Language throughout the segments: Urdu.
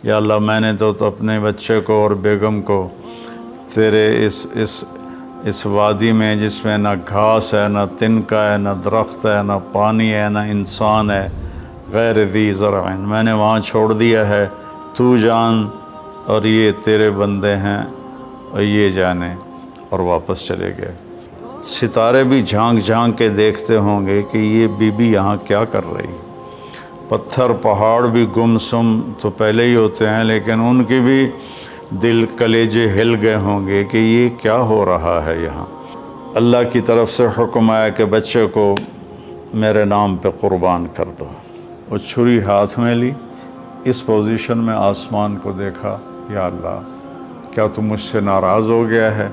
یا اللہ میں نے تو اپنے بچے کو اور بیگم کو تیرے اس وادی میں جس میں نہ گھاس ہے، نہ تنکا ہے، نہ درخت ہے، نہ پانی ہے، نہ انسان ہے، غیر ذی زرع، میں نے وہاں چھوڑ دیا ہے، تو جان اور یہ تیرے بندے ہیں اور یہ جانے، اور واپس چلے گئے۔ ستارے بھی جھانک جھانک کے دیکھتے ہوں گے کہ یہ بی بی یہاں کیا کر رہی۔ پتھر پہاڑ بھی گم سم تو پہلے ہی ہوتے ہیں، لیکن ان کی بھی دل کلیجے ہل گئے ہوں گے کہ یہ کیا ہو رہا ہے یہاں۔ اللہ کی طرف سے حکم آیا کہ بچے کو میرے نام پہ قربان کر دو۔ وہ چھری ہاتھ میں لی، اس پوزیشن میں آسمان کو دیکھا، یا اللہ کیا تو مجھ سے ناراض ہو گیا ہے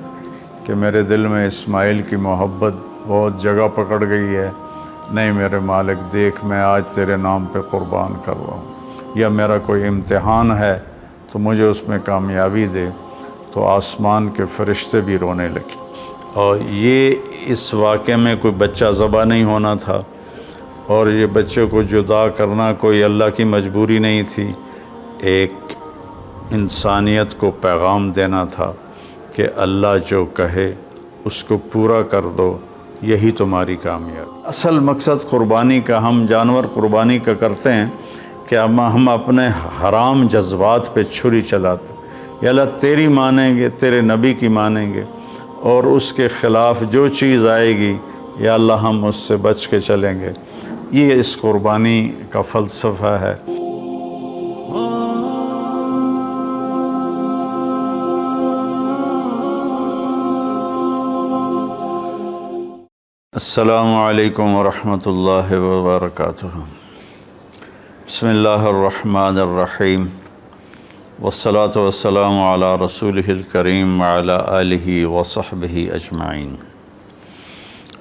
کہ میرے دل میں اسماعیل کی محبت بہت جگہ پکڑ گئی ہے؟ نہیں میرے مالک، دیکھ میں آج تیرے نام پہ قربان کر رہا ہوں، یا میرا کوئی امتحان ہے تو مجھے اس میں کامیابی دے۔ تو آسمان کے فرشتے بھی رونے لگے۔ اور یہ اس واقعے میں کوئی بچہ ذبح نہیں ہونا تھا، اور یہ بچے کو جدا کرنا کوئی اللہ کی مجبوری نہیں تھی، ایک انسانیت کو پیغام دینا تھا کہ اللہ جو کہے اس کو پورا کر دو، یہی تمہاری کامیابی۔ اصل مقصد قربانی کا، ہم جانور قربانی کا کرتے ہیں کہ ہم اپنے حرام جذبات پہ چھری چلاتے، یا اللہ تیری مانیں گے، تیرے نبی کی مانیں گے، اور اس کے خلاف جو چیز آئے گی یا اللہ ہم اس سے بچ کے چلیں گے۔ یہ اس قربانی کا فلسفہ ہے۔ السلام علیکم ورحمۃ اللہ وبرکاتہ۔ بسم اللہ الرحمن الرحیم، والصلاة والسلام علی رسولہ الکریم وعلی آلہ وصحبہ اجمعین۔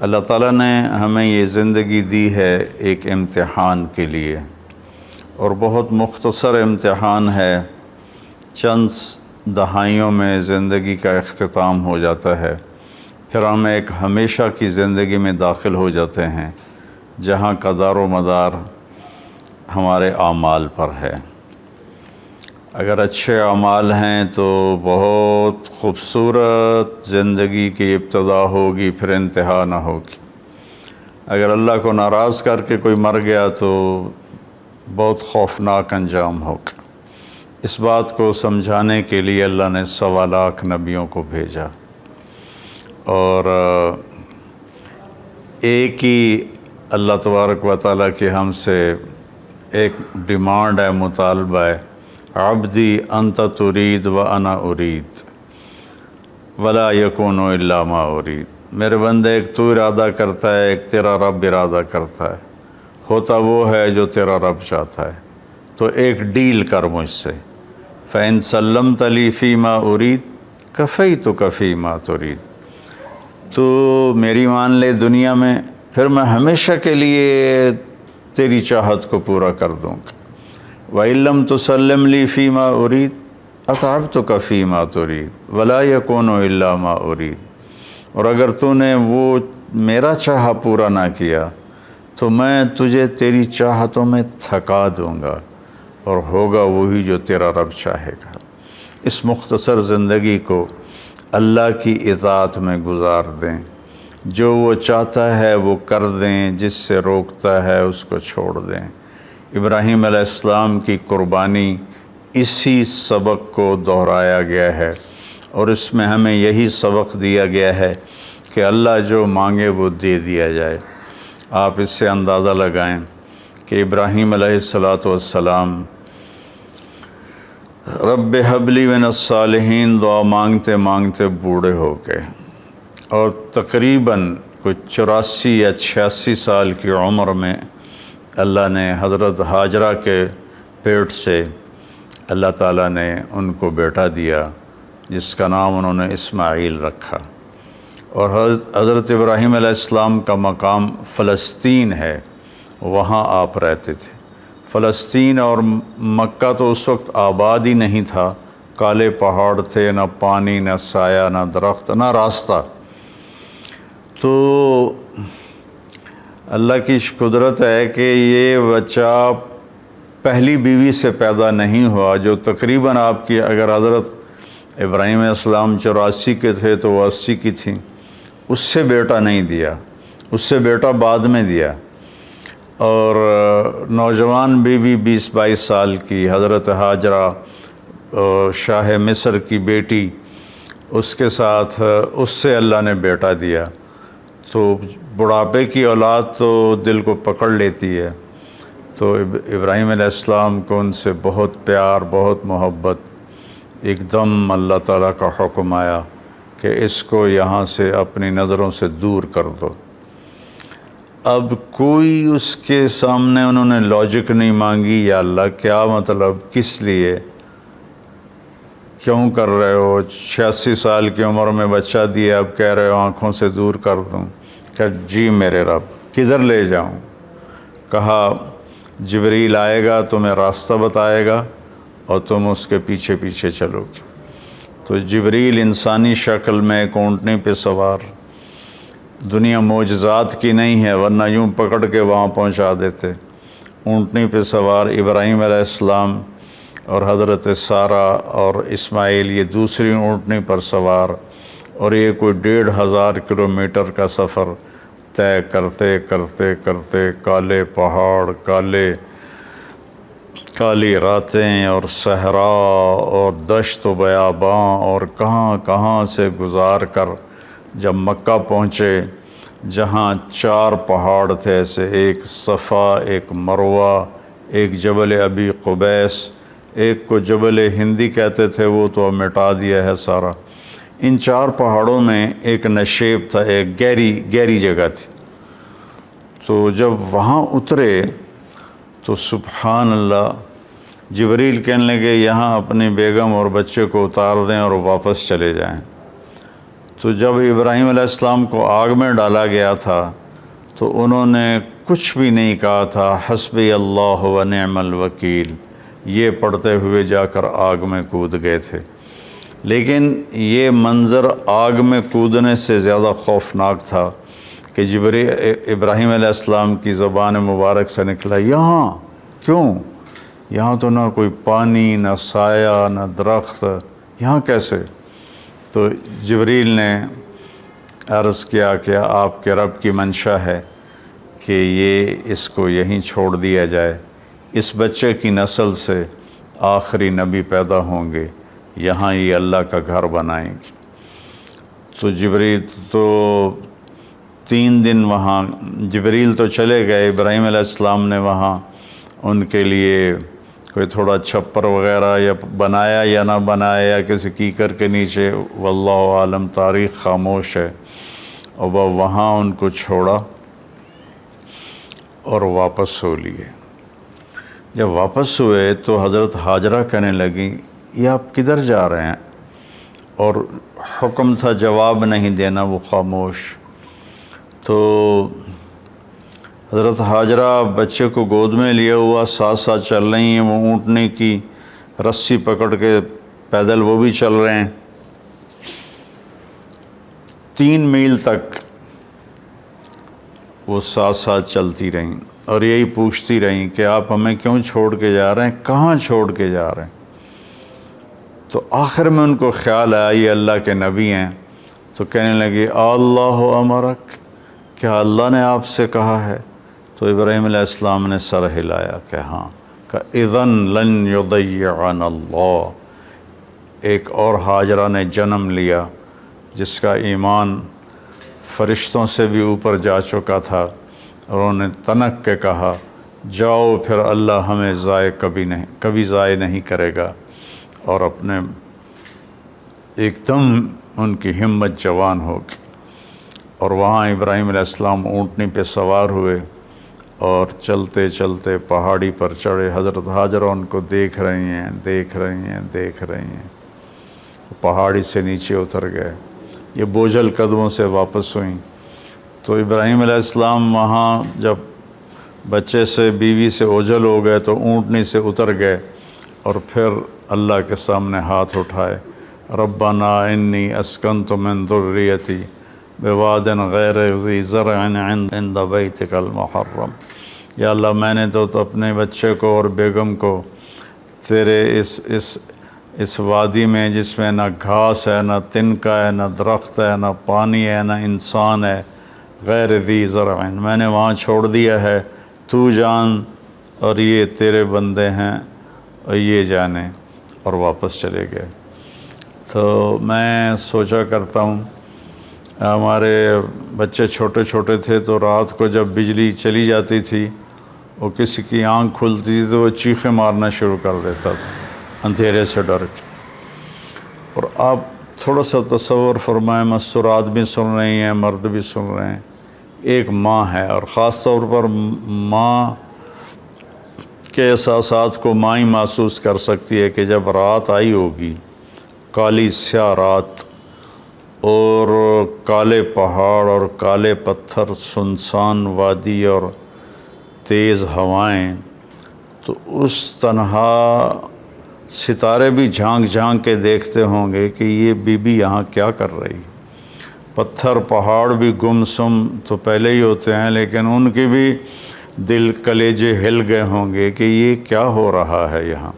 اللہ تعالیٰ نے ہمیں یہ زندگی دی ہے ایک امتحان کے لیے، اور بہت مختصر امتحان ہے، چند دہائیوں میں زندگی کا اختتام ہو جاتا ہے، پھر ہم ایک ہمیشہ کی زندگی میں داخل ہو جاتے ہیں جہاں کا دار و مدار ہمارے اعمال پر ہے۔ اگر اچھے اعمال ہیں تو بہت خوبصورت زندگی کی ابتدا ہوگی، پھر انتہا نہ ہوگی۔ اگر اللہ کو ناراض کر کے کوئی مر گیا تو بہت خوفناک انجام ہوگا۔ اس بات کو سمجھانے کے لیے اللہ نے 1.25 لاکھ نبیوں کو بھیجا، اور ایک ہی اللہ تبارک و تعالیٰ کی ہم سے ایک ڈیمانڈ ہے، مطالبہ ہے، عبدی انت ترید و انا ارید ولا یکون الا ما ارید۔ میرے بندے، ایک تو ارادہ کرتا ہے، ایک تیرا رب ارادہ کرتا ہے، ہوتا وہ ہے جو تیرا رب چاہتا ہے۔ تو ایک ڈیل کر مجھ سے، فَإِن سَلَّمْتَ لِي فِي مَا أُرِيدُ كَفَيْتُكَ فِي مَا تُرِيدُ۔ تو میری مان لے دنیا میں، پھر میں ہمیشہ کے لیے تیری چاہت کو پورا کر دوں گا۔ وَإِن لَمْ تُسَلِّمْ لِي فِي مَا أُرِيدُ أَتْعَبْتُكَ فِي مَا تُرِيدُ وَلَا يَكُونُ إِلَّا مَا أُرِيدُ۔ اور اگر تو نے وہ میرا چاہا پورا نہ کیا تو میں تجھے تیری چاہتوں میں تھکا دوں گا، اور ہوگا وہی جو تیرا رب چاہے گا۔ اس مختصر زندگی کو اللہ کی اطاعت میں گزار دیں، جو وہ چاہتا ہے وہ کر دیں، جس سے روکتا ہے اس کو چھوڑ دیں۔ ابراہیم علیہ السلام کی قربانی اسی سبق کو دہرایا گیا ہے، اور اس میں ہمیں یہی سبق دیا گیا ہے کہ اللہ جو مانگے وہ دے دیا جائے۔ آپ اس سے اندازہ لگائیں کہ ابراہیم علیہ السلام رب حب لی من الصالحین دعا مانگتے مانگتے بوڑھے ہو گئے، اور تقریباً کوئی 84 یا 86 سال کی عمر میں اللہ نے حضرت ہاجرہ کے پیٹ سے اللہ تعالیٰ نے ان کو بیٹا دیا، جس کا نام انہوں نے اسماعیل رکھا۔ اور حضرت ابراہیم علیہ السلام کا مقام فلسطین ہے، وہاں آپ رہتے تھے۔ فلسطین اور مکہ تو اس وقت آباد ہی نہیں تھا، کالے پہاڑ تھے، نہ پانی، نہ سایہ، نہ درخت، نہ راستہ۔ تو اللہ کی قدرت ہے کہ یہ بچہ پہلی بیوی سے پیدا نہیں ہوا، جو تقریباً آپ کی اگر حضرت ابراہیم علیہ السلام 84 کے تھے تو وہ 80 کی تھیں، اس سے بیٹا نہیں دیا، اس سے بیٹا بعد میں دیا۔ اور نوجوان بیوی 20-22 سال کی حضرت ہاجرہ شاہ مصر کی بیٹی، اس کے ساتھ اس سے اللہ نے بیٹا دیا۔ تو بڑھاپے کی اولاد تو دل کو پکڑ لیتی ہے، تو ابراہیم علیہ السلام کو ان سے بہت پیار، بہت محبت۔ ایک دم اللہ تعالیٰ کا حکم آیا کہ اس کو یہاں سے اپنی نظروں سے دور کر دو۔ اب کوئی اس کے سامنے انہوں نے لاجک نہیں مانگی، یا اللہ کیا مطلب، کس لیے، کیوں کر رہے ہو، 86 سال کی عمر میں بچہ دیا، اب کہہ رہے ہو آنکھوں سے دور کر دوں۔ کہ جی میرے رب، کدھر لے جاؤں؟ کہا جبریل آئے گا، تمہیں راستہ بتائے گا اور تم اس کے پیچھے پیچھے چلو گے۔ تو جبریل انسانی شکل میں ایک اونٹنی پہ سوار، دنیا معجزات کی نہیں ہے ورنہ یوں پکڑ کے وہاں پہنچا دیتے، اونٹنی پہ سوار ابراہیم علیہ السلام اور حضرت سارہ اور اسماعیل یہ دوسری اونٹنی پر سوار، اور یہ کوئی 1500 کلومیٹر کا سفر طے کرتے کرتے کرتے، کالے پہاڑ، کالی راتیں اور صحرا اور دشت و بیاباں اور کہاں کہاں سے گزار کر جب مکہ پہنچے، جہاں 4 پہاڑ تھے ایسے، ایک صفا، ایک مروہ، ایک جبل ابی قبیس، ایک کو جبل ہندی کہتے تھے، وہ تو مٹا دیا ہے سارا۔ ان 4 پہاڑوں میں ایک نشیب تھا، ایک گہری جگہ تھی۔ تو جب وہاں اترے تو سبحان اللہ، جبریل کہنے لگے یہاں اپنی بیگم اور بچے کو اتار دیں اور واپس چلے جائیں۔ تو جب ابراہیم علیہ السلام کو آگ میں ڈالا گیا تھا تو انہوں نے کچھ بھی نہیں کہا تھا، حسبی اللہ و نعم الوکیل، یہ پڑھتے ہوئے جا کر آگ میں کود گئے تھے۔ لیکن یہ منظر آگ میں کودنے سے زیادہ خوفناک تھا کہ ابراہیم علیہ السلام کی زبان مبارک سے نکلا، یہاں کیوں؟ یہاں تو نہ کوئی پانی، نہ سایہ، نہ درخت، یہاں کیسے؟ تو جبریل نے عرض کیا کہ آپ کے رب کی منشا ہے کہ یہ اس کو یہیں چھوڑ دیا جائے، اس بچے کی نسل سے آخری نبی پیدا ہوں گے، یہاں یہ اللہ کا گھر بنائیں گے۔ تو جبریل تو 3 دن وہاں، جبریل تو چلے گئے، ابراہیم علیہ السلام نے وہاں ان کے لیے کوئی تھوڑا چھپر وغیرہ یا بنایا یا نہ بنایا، یا کسی کیکر کے نیچے، واللہ عالم، تاریخ خاموش ہے۔ اور وہ وہاں ان کو چھوڑا اور واپس ہو لیے۔ جب واپس ہوئے تو حضرت ہاجرہ کہنے لگیں یہ آپ کدھر جا رہے ہیں؟ اور حکم تھا جواب نہیں دینا، وہ خاموش۔ تو حضرت ہاجرہ بچے کو گود میں لیا ہوا ساتھ ساتھ چل رہی ہیں، وہ اونٹنے کی رسی پکڑ کے پیدل وہ بھی چل رہے ہیں۔ 3 میل تک وہ ساتھ ساتھ چلتی رہیں اور یہی پوچھتی رہیں کہ آپ ہمیں کیوں چھوڑ کے جا رہے ہیں، کہاں چھوڑ کے جا رہے ہیں؟ تو آخر میں ان کو خیال آیا یہ اللہ کے نبی ہیں، تو کہنے لگے اللہ امرک، کیا اللہ نے آپ سے کہا ہے؟ تو ابراہیم علیہ السلام نے سر ہلایا کہ ہاں، کہ اذن لن یضیعنا اللہ۔ ایک اور ہاجرہ نے جنم لیا جس کا ایمان فرشتوں سے بھی اوپر جا چکا تھا، اور انہوں نے تنک کے کہا جاؤ پھر اللہ ہمیں کبھی ضائع نہیں کرے گا، اور اپنے ایک دم ان کی ہمت جوان ہو گئی۔ اور وہاں ابراہیم علیہ السلام اونٹنی پہ سوار ہوئے اور چلتے چلتے پہاڑی پر چڑھے۔ حضرت ہاجرہ ان کو دیکھ رہی ہیں، پہاڑی سے نیچے اتر گئے، یہ بوجھل قدموں سے واپس ہوئیں۔ تو ابراہیم علیہ السلام وہاں جب بچے سے، بیوی سے اوجھل ہو گئے تو اونٹنی سے اتر گئے، اور پھر اللہ کے سامنے ہاتھ اٹھائے، ربنا انی اسکنت من ذریتی بواد غیر ذی زرع عند بیتک المحرم یا اللہ میں نے تو اپنے بچے کو اور بیگم کو تیرے اس وادی میں جس میں نہ گھاس ہے، نہ تنکا ہے، نہ درخت ہے، نہ پانی ہے، نہ انسان ہے، غیر ذی زرع، میں نے وہاں چھوڑ دیا ہے، تو جان اور یہ تیرے بندے ہیں اور یہ جانے، اور واپس چلے گئے۔ تو میں سوچا کرتا ہوں، ہمارے بچے چھوٹے چھوٹے تھے تو رات کو جب بجلی چلی جاتی تھی، وہ کسی کی آنکھ کھلتی تھی تو وہ چیخیں مارنا شروع کر دیتا تھا اندھیرے سے ڈر کے۔ اور آپ تھوڑا سا تصور فرمائیں، مستورات بھی سن رہی ہیں، مرد بھی سن رہے ہیں، ایک ماں ہے، اور خاص طور پر ماں کے احساسات کو ماں ہی محسوس کر سکتی ہے کہ جب رات آئی ہوگی، کالی سیاہ رات اور کالے پہاڑ اور کالے پتھر، سنسان وادی اور تیز ہوائیں، تو اس تنہا ستارے بھی جھانک جھانک کے دیکھتے ہوں گے کہ یہ بی بی یہاں کیا کر رہی۔ پتھر پہاڑ بھی گم سم تو پہلے ہی ہوتے ہیں، لیکن ان کی بھی دل کلیجے ہل گئے ہوں گے کہ یہ کیا ہو رہا ہے یہاں۔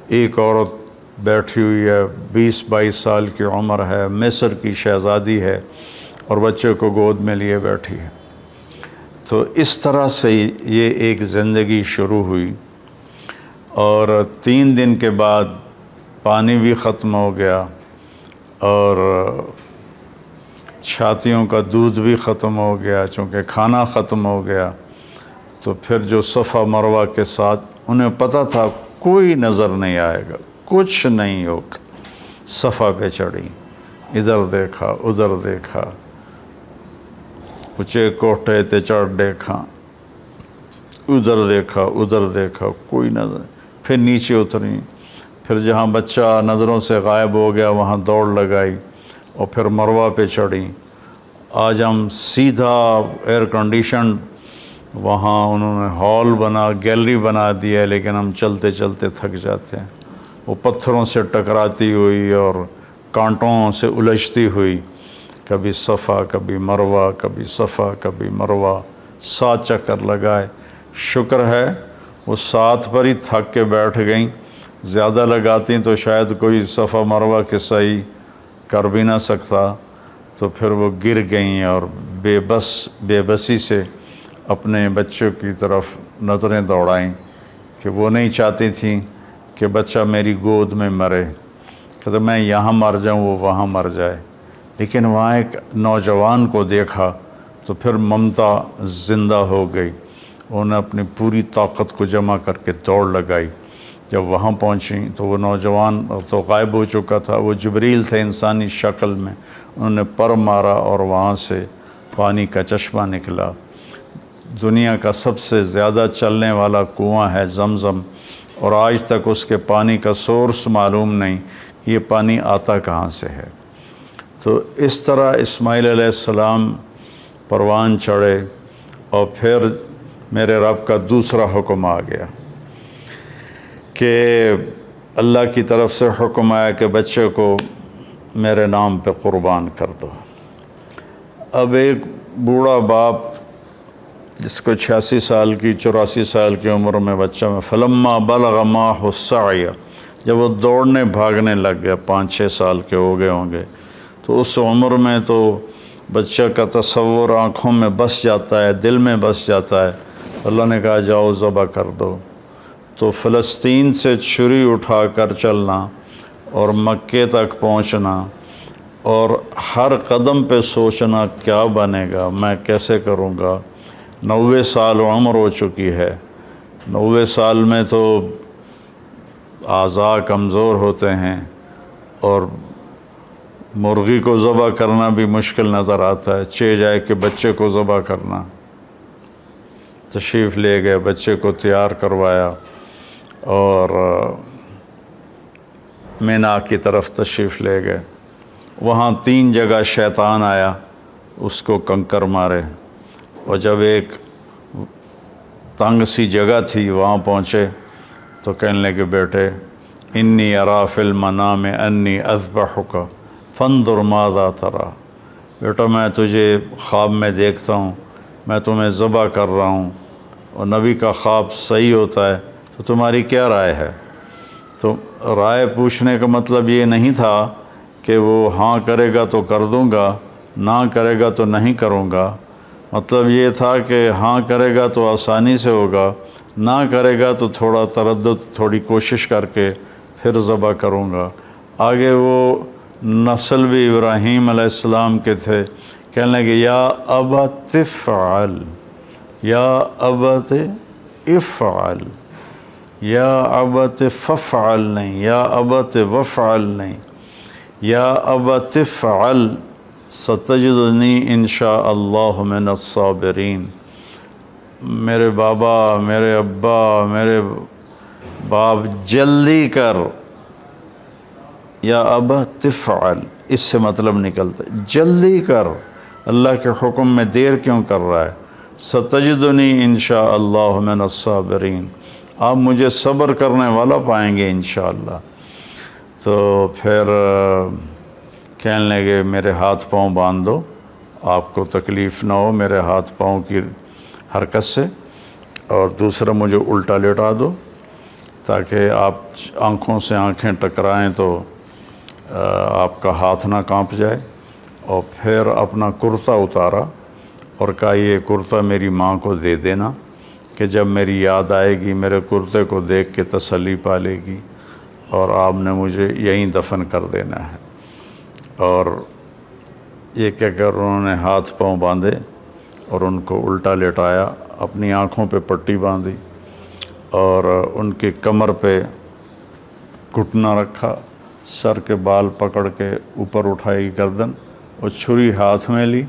ایک عورت بیٹھی ہوئی ہے، 20-22 سال کی عمر ہے، مصر کی شہزادی ہے، اور بچے کو گود میں لیے بیٹھی ہے۔ تو اس طرح سے یہ ایک زندگی شروع ہوئی، اور 3 دن کے بعد پانی بھی ختم ہو گیا اور چھاتیوں کا دودھ بھی ختم ہو گیا، چونکہ کھانا ختم ہو گیا۔ تو پھر جو صفا مروہ کے ساتھ انہیں پتہ تھا کوئی نظر نہیں آئے گا، کچھ نہیں ہوگا، صفا پہ چڑھی، ادھر دیکھا ادھر دیکھا، اونچے کوٹھے تے چڑھ دیکھا، ادھر دیکھا ادھر دیکھا، کوئی نظر، پھر نیچے اتری، پھر جہاں بچہ نظروں سے غائب ہو گیا وہاں دوڑ لگائی، اور پھر مروہ پہ چڑھی۔ آج ہم سیدھا ایئر کنڈیشن وہاں انہوں نے ہال بنا، گیلری بنا دیا ہے، لیکن ہم چلتے چلتے تھک جاتے ہیں۔ وہ پتھروں سے ٹکراتی ہوئی اور کانٹوں سے الجھتی ہوئی، کبھی صفا کبھی مروہ، کبھی صفا کبھی مروہ، 7 چکر لگائے۔ شکر ہے وہ 7 پر ہی تھک کے بیٹھ گئیں، زیادہ لگاتی تو شاید کوئی صفا مروہ کے صحیح کر بھی نہ سکتا۔ تو پھر وہ گر گئیں اور بے بسی سے اپنے بچوں کی طرف نظریں دوڑائیں کہ وہ نہیں چاہتی تھیں کہ بچہ میری گود میں مرے، کہ میں یہاں مر جاؤں وہ وہاں مر جائے۔ لیکن وہاں ایک نوجوان کو دیکھا تو پھر ممتا زندہ ہو گئی، انہوں نے اپنی پوری طاقت کو جمع کر کے دوڑ لگائی۔ جب وہاں پہنچیں تو وہ نوجوان تو غائب ہو چکا تھا، وہ جبریل تھے انسانی شکل میں، انہوں نے پر مارا اور وہاں سے پانی کا چشمہ نکلا۔ دنیا کا سب سے زیادہ چلنے والا کنواں ہے زمزم، اور آج تک اس کے پانی کا سورس معلوم نہیں، یہ پانی آتا کہاں سے ہے۔ تو اس طرح اسماعیل علیہ السلام پروان چڑھے، اور پھر میرے رب کا دوسرا حکم آ گیا کہ اللہ کی طرف سے حکم آیا کہ بچے کو میرے نام پہ قربان کر دو۔ اب ایک بوڑھا باپ جس کو 86 سال کی 84 سال کی عمر میں بچہ میں فلما بلغ معه السعی، جب وہ دوڑنے بھاگنے لگ گیا، 5-6 سال کے ہو گئے ہوں گے، تو اس عمر میں تو بچہ کا تصور آنکھوں میں بس جاتا ہے، دل میں بس جاتا ہے۔ اللہ نے کہا جاؤ ذبح کر دو۔ تو فلسطین سے چھری اٹھا کر چلنا اور مکے تک پہنچنا، اور ہر قدم پہ سوچنا کیا بنے گا، میں کیسے کروں گا۔ 90 سال عمر ہو چکی ہے، 90 سال میں تو اعضاء کمزور ہوتے ہیں، اور مرغی کو ذبح کرنا بھی مشکل نظر آتا ہے، چہ جائے کہ بچے کو ذبح کرنا۔ تشریف لے گئے، بچے کو تیار کروایا، اور مینا کی طرف تشریف لے گئے۔ وہاں 3 جگہ شیطان آیا، اس کو کنکر مارے، اور جب ایک تنگ سی جگہ تھی وہاں پہنچے تو کہنے لگے بیٹے انی ارا فی المنام انی اذبحک فانظر ماذا تری، بیٹا میں تجھے خواب میں دیکھتا ہوں، میں تمہیں ذبح کر رہا ہوں، اور نبی کا خواب صحیح ہوتا ہے تو تمہاری کیا رائے ہے؟ تو رائے پوچھنے کا مطلب یہ نہیں تھا کہ وہ ہاں کرے گا تو کر دوں گا، نہ کرے گا تو نہیں کروں گا۔ مطلب یہ تھا کہ ہاں کرے گا تو آسانی سے ہوگا، نہ کرے گا تو تھوڑا تردد، تھوڑی کوشش کر کے پھر ذبح کروں گا۔ آگے وہ نسل بھی ابراہیم علیہ السلام کے تھے، کہنے لگے یا ابت افعل، یا ابت افعل، یا ابت ففعل نہیں، یا ابت وفعل نہیں، یا ابت افعل ستجدنی انشاء اللہ من الصابرین۔ میرے بابا، میرے ابا، میرے باپ، جلدی کر، یا ابت افعل، اس سے مطلب نکلتا ہے جلدی کر، اللہ کے حکم میں دیر کیوں کر رہا ہے؟ ستجدنی انشاء اللہ من الصابرین، آپ مجھے صبر کرنے والا پائیں گے انشاءاللہ۔ تو پھر کہنے لگے میرے ہاتھ پاؤں باندھ دو، آپ کو تکلیف نہ ہو میرے ہاتھ پاؤں کی حرکت سے، اور دوسرا مجھے الٹا لٹا دو تاکہ آپ آنکھوں سے آنکھیں ٹکرائیں تو آپ کا ہاتھ نہ کانپ جائے۔ اور پھر اپنا کرتا اتارا اور کہا یہ کرتا میری ماں کو دے دینا کہ جب میری یاد آئے گی میرے کرتے کو دیکھ کے تسلی پا لے گی، اور آپ نے مجھے یہیں دفن کر دینا ہے۔ اور یہ کہہ کر انہوں نے ہاتھ پاؤں باندھے اور ان کو الٹا لٹایا، اپنی آنکھوں پہ پٹی باندھی اور ان کی کمر پہ گھٹنا رکھا، سر کے بال پکڑ کے اوپر اٹھائی گردن اور چھری ہاتھ میں لی۔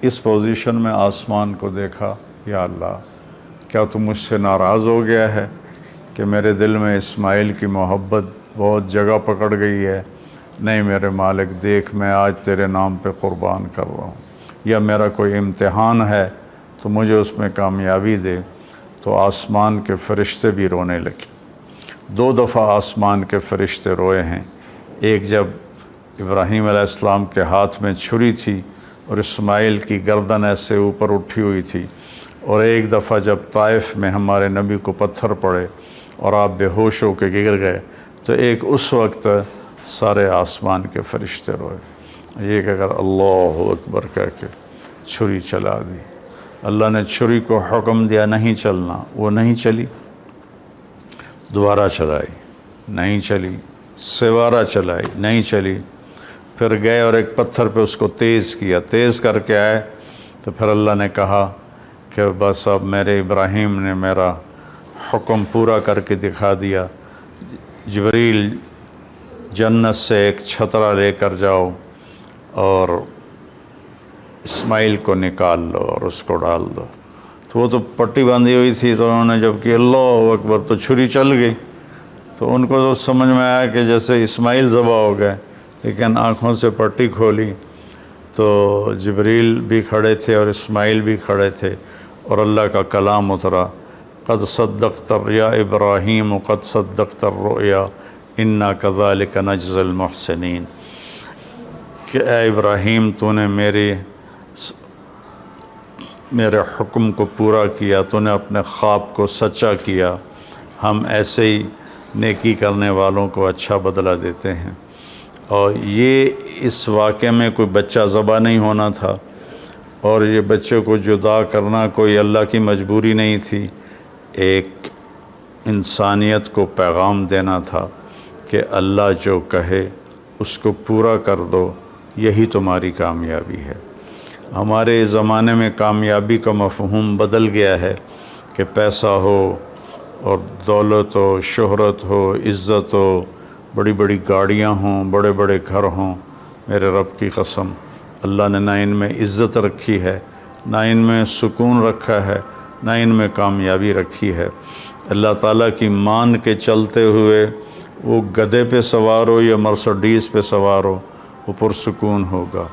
اس پوزیشن میں آسمان کو دیکھا، یا اللہ کیا تو مجھ سے ناراض ہو گیا ہے کہ میرے دل میں اسماعیل کی محبت بہت جگہ پکڑ گئی ہے؟ نہیں میرے مالک، دیکھ میں آج تیرے نام پہ قربان کر رہا ہوں، یا میرا کوئی امتحان ہے تو مجھے اس میں کامیابی دے۔ تو آسمان کے فرشتے بھی رونے لگے۔ 2 دفعہ آسمان کے فرشتے روئے ہیں، ایک جب ابراہیم علیہ السلام کے ہاتھ میں چھری تھی اور اسماعیل کی گردن ایسے اوپر اٹھی ہوئی تھی، اور ایک دفعہ جب طائف میں ہمارے نبی کو پتھر پڑے اور آپ بے ہوش ہو کے گر گئے، تو ایک اس وقت سارے آسمان کے فرشتے روئے۔ یہ کہ اگر اللہ اکبر کہہ کے چھری چلا دی، اللہ نے چھری کو حکم دیا نہیں چلنا، وہ نہیں چلی، دوبارہ چلائی نہیں چلی، سوارہ چلائی نہیں چلی، پھر گئے اور ایک پتھر پہ اس کو تیز کیا، تیز کر کے آئے تو پھر اللہ نے کہا کہ بس اب میرے ابراہیم نے میرا حکم پورا کر کے دکھا دیا، جبریل جنت سے ایک چھترا لے کر جاؤ اور اسماعیل کو نکال لو اور اس کو ڈال دو۔ تو وہ تو پٹی باندھی ہوئی تھی، تو انہوں نے جب کہ اللہ اکبر تو چھری چل گئی، تو ان کو تو سمجھ میں آیا کہ جیسے اسماعیل ذبح ہو گئے، لیکن آنکھوں سے پٹی کھولی تو جبریل بھی کھڑے تھے اور اسماعیل بھی کھڑے تھے، اور اللہ کا کلام اترا، قد صدقت الرؤیا ابراہیم قد صدقت الرؤیا انا کذالک نجزی المحسنین، کہ اے ابراہیم تو نے میرے حکم کو پورا کیا، تو نے اپنے خواب کو سچا کیا، ہم ایسے ہی نیکی کرنے والوں کو اچھا بدلہ دیتے ہیں۔ اور یہ اس واقعے میں کوئی بچہ ذبح نہیں ہونا تھا، اور یہ بچے کو جدا کرنا کوئی اللہ کی مجبوری نہیں تھی، ایک انسانیت کو پیغام دینا تھا کہ اللہ جو کہے اس کو پورا کر دو، یہی تمہاری کامیابی ہے۔ ہمارے زمانے میں کامیابی کا مفہوم بدل گیا ہے کہ پیسہ ہو اور دولت ہو، شہرت ہو، عزت ہو، بڑی بڑی گاڑیاں ہوں، بڑے بڑے گھر ہوں۔ میرے رب کی قسم، اللہ نے نہ ان میں عزت رکھی ہے، نہ ان میں سکون رکھا ہے، نہ ان میں کامیابی رکھی ہے۔ اللہ تعالیٰ کی مان کے چلتے ہوئے وہ گدھے پہ سوار ہو یا مرسڈیز پہ سوار ہو، وہ پرسکون ہوگا،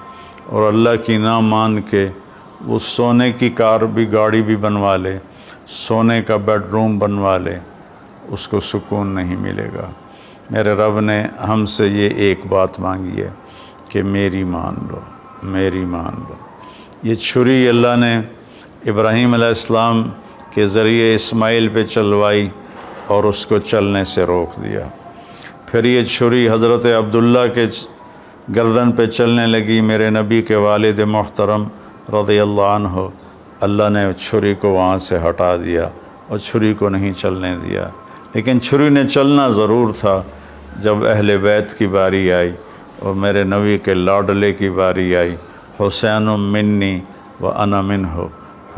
اور اللہ کی نہ مان کے وہ سونے کی کار بھی، گاڑی بھی بنوا لے، سونے کا بیڈ روم بنوا لے، اس کو سکون نہیں ملے گا۔ میرے رب نے ہم سے یہ ایک بات مانگی ہے کہ میری مان لو، میری مان لو۔ یہ چھری اللہ نے ابراہیم علیہ السلام کے ذریعے اسماعیل پہ چلوائی اور اس کو چلنے سے روک دیا۔ پھر یہ چھری حضرت عبداللہ کے گردن پہ چلنے لگی، میرے نبی کے والد محترم رضی اللہ عنہ، اللہ نے چھری کو وہاں سے ہٹا دیا اور چھری کو نہیں چلنے دیا۔ لیکن چھری نے چلنا ضرور تھا جب اہل بیت کی باری آئی اور میرے نبی کے لاڈلے کی باری آئی۔ حسین منی و انا منہ،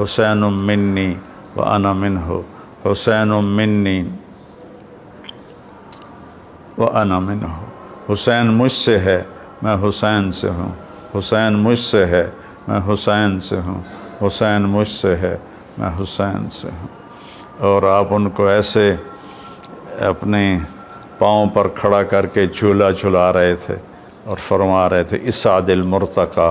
حسین منی و انا منہ، حسین منی و انا منہ، حسین مجھ سے ہے میں حسین سے ہوں، حسین مجھ سے ہے میں حسین سے ہوں، حسین مجھ سے ہے میں حسین سے ہوں۔ اور آپ ان کو ایسے اپنے پاؤں پر کھڑا کر کے جھولا جھلا رہے تھے اور فرما رہے تھے اسعد المرتقی،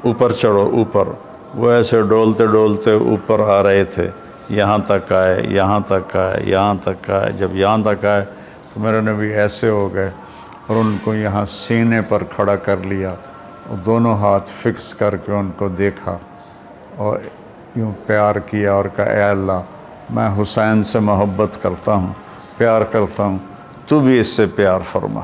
اوپر چڑھو اوپر۔ وہ ایسے ڈولتے ڈولتے اوپر آ رہے تھے، یہاں تک آئے، یہاں تک آئے، یہاں تک آئے۔ جب یہاں تک آئے تو میرے نبی ایسے ہو گئے اور ان کو یہاں سینے پر کھڑا کر لیا اور دونوں ہاتھ فکس کر کے ان کو دیکھا اور یوں پیار کیا اور کہا اے اللہ میں حسین سے محبت کرتا ہوں، پیار کرتا ہوں، تو بھی اس سے پیار فرما۔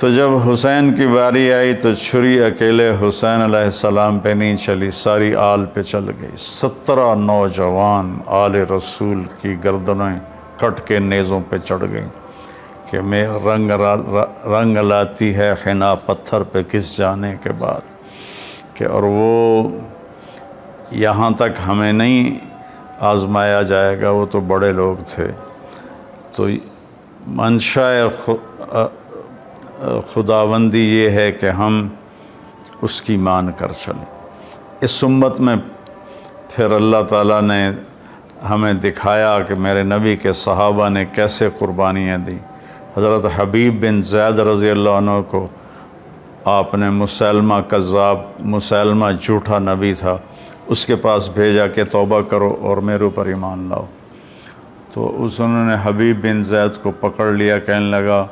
تو جب حسین کی باری آئی تو چھری اکیلے حسین علیہ السلام پہ نہیں چلی، ساری آل پہ چل گئی۔ 17 نوجوان آل رسول کی گردنیں کٹ کے نیزوں پہ چڑھ گئیں کہ میں رنگ لاتی ہے حنا پتھر پہ گھس جانے کے بعد کہ اور وہ یہاں تک ہمیں نہیں آزمایا جائے گا، وہ تو بڑے لوگ تھے۔ تو منشاء خداوندی یہ ہے کہ ہم اس کی مان کر چلیں۔ اس امت میں پھر اللہ تعالیٰ نے ہمیں دکھایا کہ میرے نبی کے صحابہ نے کیسے قربانیاں دی۔ حضرت حبیب بن زید رضی اللہ عنہ کو آپ نے مسلمہ کذاب، مسلمہ جھوٹا نبی تھا، اس کے پاس بھیجا کہ توبہ کرو اور میرے اوپر ایمان لاؤ۔ تو انہوں نے حبیب بن زید کو پکڑ لیا، کہنے لگا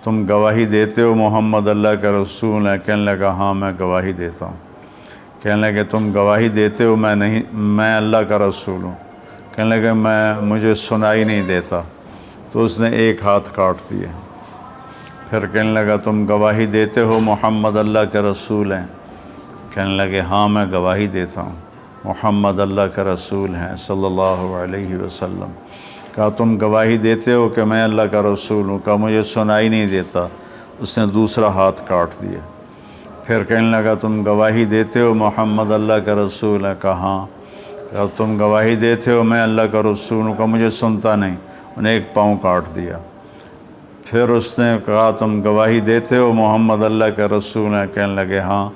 تم گواہی دیتے ہو محمد اللہ کا رسول ہے؟ کہنے لگا ہاں میں گواہی دیتا ہوں۔ کہنے لگے تم گواہی دیتے ہو میں اللہ کا رسول ہوں؟ کہنے لگے مجھے سنائی نہیں دیتا۔ تو اس نے ایک ہاتھ کاٹ دیا۔ پھر کہنے لگا تم گواہی دیتے ہو محمد اللہ کے رسول ہیں؟ کہنے لگے ہاں میں گواہی دیتا ہوں، محمد اللہ کا رسول ہیں صلی اللہ علیہ وسلم۔ کہا تم گواہی دیتے ہو کہ میں اللہ کا رسول ہوں؟ کہا مجھے سنائی نہیں دیتا۔ اس نے دوسرا ہاتھ کاٹ دیا۔ پھر کہنے لگا تم گواہی دیتے ہو محمد اللہ کا رسول ہے؟ کہا ہاں۔ کہا تم گواہی دیتے ہو میں اللہ کا رسول ہوں؟ کہا مجھے سنتا نہیں۔ انہیں ایک پاؤں کاٹ دیا۔ پھر اس نے کہا تم گواہی دیتے ہو محمد اللہ کا رسول ہے؟ کہنے لگے ہاں۔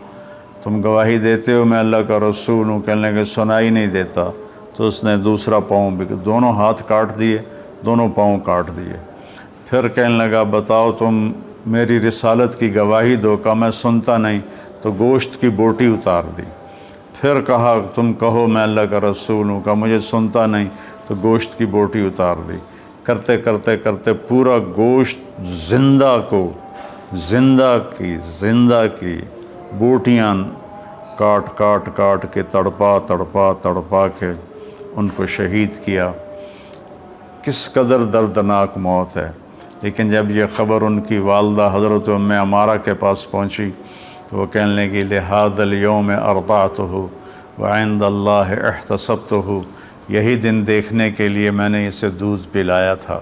تم گواہی دیتے ہو میں اللہ کا رسول ہوں؟ کہنے لگے سنائی نہیں دیتا۔ تو اس نے دوسرا پاؤں بھی، دونوں ہاتھ کاٹ دیے، دونوں پاؤں کاٹ دیے۔ پھر کہنے لگا بتاؤ تم میری رسالت کی گواہی دو۔ کہا میں سنتا نہیں، تو گوشت کی بوٹی اتار دی۔ پھر کہا تم کہو میں اللہ کا رسول ہوں۔ کہا مجھے سنتا نہیں، تو گوشت کی بوٹی اتار دی۔ کرتے کرتے کرتے پورا گوشت زندہ کی بوٹیاں کاٹ کے تڑپا کے ان کو شہید کیا۔ کس قدر دردناک موت ہے۔ لیکن جب یہ خبر ان کی والدہ حضرت ام عمارہ کے پاس پہنچی تو وہ کہنے لگی لہذا الیوم ارضعتہ وعند اللہ احتسبتہ، یہی دن دیکھنے کے لیے میں نے اسے دودھ پلایا تھا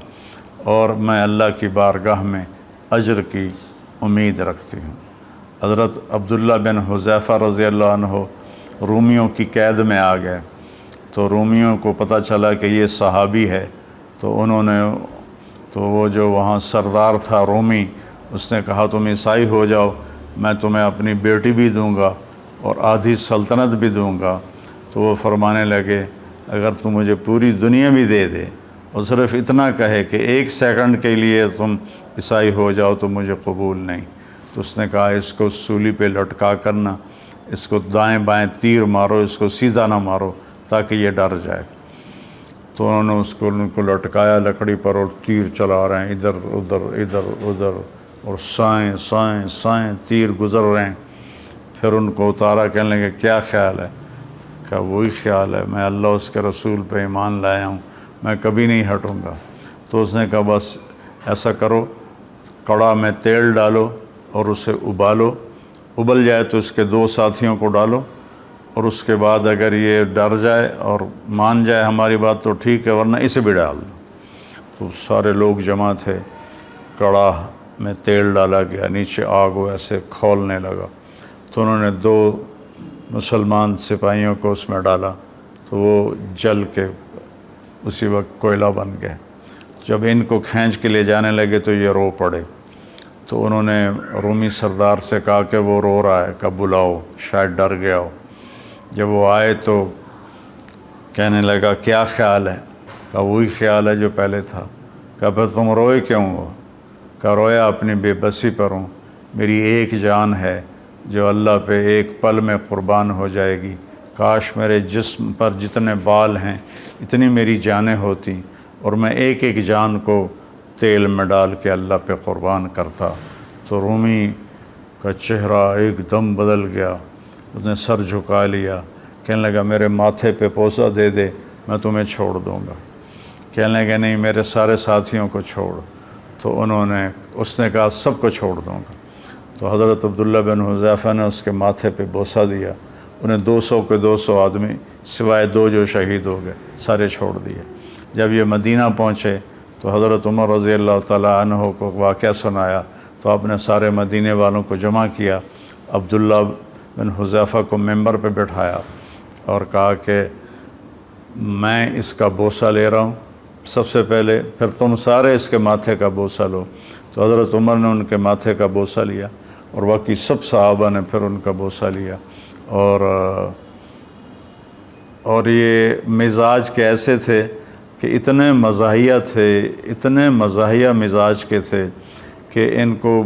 اور میں اللہ کی بارگاہ میں اجر کی امید رکھتی ہوں۔ حضرت عبداللہ بن حذیفہ رضی اللہ عنہ رومیوں کی قید میں آ گئے، تو رومیوں کو پتہ چلا کہ یہ صحابی ہے، تو انہوں نے وہ جو وہاں سردار تھا رومی، اس نے کہا تم عیسائی ہو جاؤ، میں تمہیں اپنی بیٹی بھی دوں گا اور آدھی سلطنت بھی دوں گا۔ تو وہ فرمانے لگے اگر تم مجھے پوری دنیا بھی دے دے اور صرف اتنا کہے کہ 1 سیکنڈ کے لیے تم عیسائی ہو جاؤ تو مجھے قبول نہیں۔ تو اس نے کہا اس کو سولی پہ لٹکا کرنا، اس کو دائیں بائیں تیر مارو، اس کو سیدھا نہ مارو تاکہ یہ ڈر جائے۔ تو انہوں نے ان کو لٹکایا لکڑی پر اور تیر چلا رہے ہیں، ادھر ادھر اور سائیں تیر گزر رہے ہیں۔ پھر ان کو اتارا، کہنے لگے کیا خیال ہے؟ کہا وہی خیال ہے، میں اللہ اس کے رسول پہ ایمان لایا ہوں، میں کبھی نہیں ہٹوں گا۔ تو اس نے کہا بس ایسا کرو، کڑا میں تیل ڈالو اور اسے ابالو، ابل جائے تو اس کے 2 ساتھیوں کو ڈالو، اور اس کے بعد اگر یہ ڈر جائے اور مان جائے ہماری بات تو ٹھیک ہے، ورنہ اسے بھی ڈال دو۔ تو سارے لوگ جمع تھے، کڑا میں تیل ڈالا گیا، نیچے آگ ایسے کھولنے لگا، تو انہوں نے 2 مسلمان سپاہیوں کو اس میں ڈالا، تو وہ جل کے اسی وقت کوئلہ بن گئے۔ جب ان کو کھینچ کے لے جانے لگے تو یہ رو پڑے، تو انہوں نے رومی سردار سے کہا کہ وہ رو رہا ہے، کہ بلاؤ، شاید ڈر گیا ہو۔ جب وہ آئے تو کہنے لگا کیا خیال ہے؟ کہا وہی خیال ہے جو پہلے تھا۔ کہا پھر تم روئے کیوں ہو؟ کہا رویا اپنی بے بسی پر ہوں، میری ایک جان ہے جو اللہ پہ ایک پل میں قربان ہو جائے گی، کاش میرے جسم پر جتنے بال ہیں اتنی میری جانیں ہوتی اور میں ایک ایک جان کو تیل میں ڈال کے اللہ پہ قربان کرتا۔ تو رومی کا چہرہ ایک دم بدل گیا، اس نے سر جھکا لیا، کہنے لگا میرے ماتھے پہ پوسا دے دے، میں تمہیں چھوڑ دوں گا۔ کہنے لگا نہیں، میرے سارے ساتھیوں کو چھوڑ۔ تو اس نے کہا سب کو چھوڑ دوں گا۔ تو حضرت عبداللہ بن حذیفہ نے اس کے ماتھے پہ بوسہ دیا، انہیں 200 کے 200 آدمی سوائے 2 جو شہید ہو گئے سارے چھوڑ دیے۔ جب یہ مدینہ پہنچے تو حضرت عمر رضی اللہ تعالیٰ عنہ کو واقعہ سنایا، تو آپ نے سارے مدینے والوں کو جمع کیا، عبداللہ بن حذیفہ کو ممبر پہ بٹھایا اور کہا کہ میں اس کا بوسہ لے رہا ہوں سب سے پہلے، پھر تم سارے اس کے ماتھے کا بوسہ لو۔ تو حضرت عمر نے ان کے ماتھے کا بوسہ لیا اور باقی سب صحابہ نے پھر ان کا بوسہ لیا۔ اور یہ مزاج کے ایسے تھے کہ اتنے مزاحیہ تھے، اتنے مزاحیہ مزاج کے تھے کہ ان کو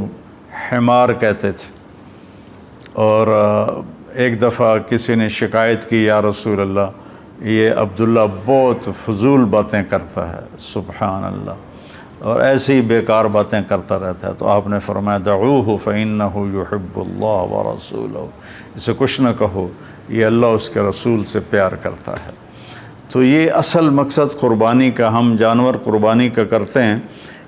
حمار کہتے تھے۔ اور ایک دفعہ کسی نے شکایت کی، یا رسول اللہ یہ عبداللہ بہت فضول باتیں کرتا ہے، سبحان اللہ، اور ایسی بیکار باتیں کرتا رہتا ہے۔ تو آپ نے فرمایا دعوہ فإنہ یحب اللہ ورسولہ، اسے کچھ نہ کہو، یہ اللہ اس کے رسول سے پیار کرتا ہے۔ تو یہ اصل مقصد قربانی کا، ہم جانور قربانی کا کرتے ہیں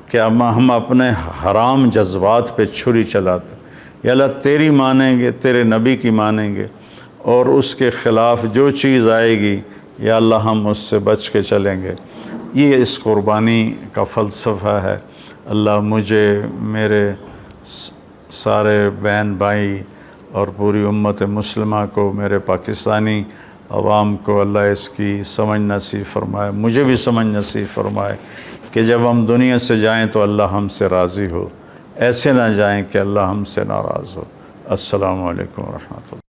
کہ ہم اپنے حرام جذبات پہ چھری چلاتے، یا اللہ تیری مانیں گے، تیرے نبی کی مانیں گے، اور اس کے خلاف جو چیز آئے گی یا اللہ ہم اس سے بچ کے چلیں گے۔ یہ اس قربانی کا فلسفہ ہے۔ اللہ مجھے، میرے سارے بہن بھائی اور پوری امت مسلمہ کو، میرے پاکستانی عوام کو اللہ اس کی سمجھ نصیب فرمائے، مجھے بھی سمجھ نصیب فرمائے کہ جب ہم دنیا سے جائیں تو اللہ ہم سے راضی ہو، ایسے نہ جائیں کہ اللہ ہم سے ناراض ہو۔ السلام علیکم ورحمۃ اللہ۔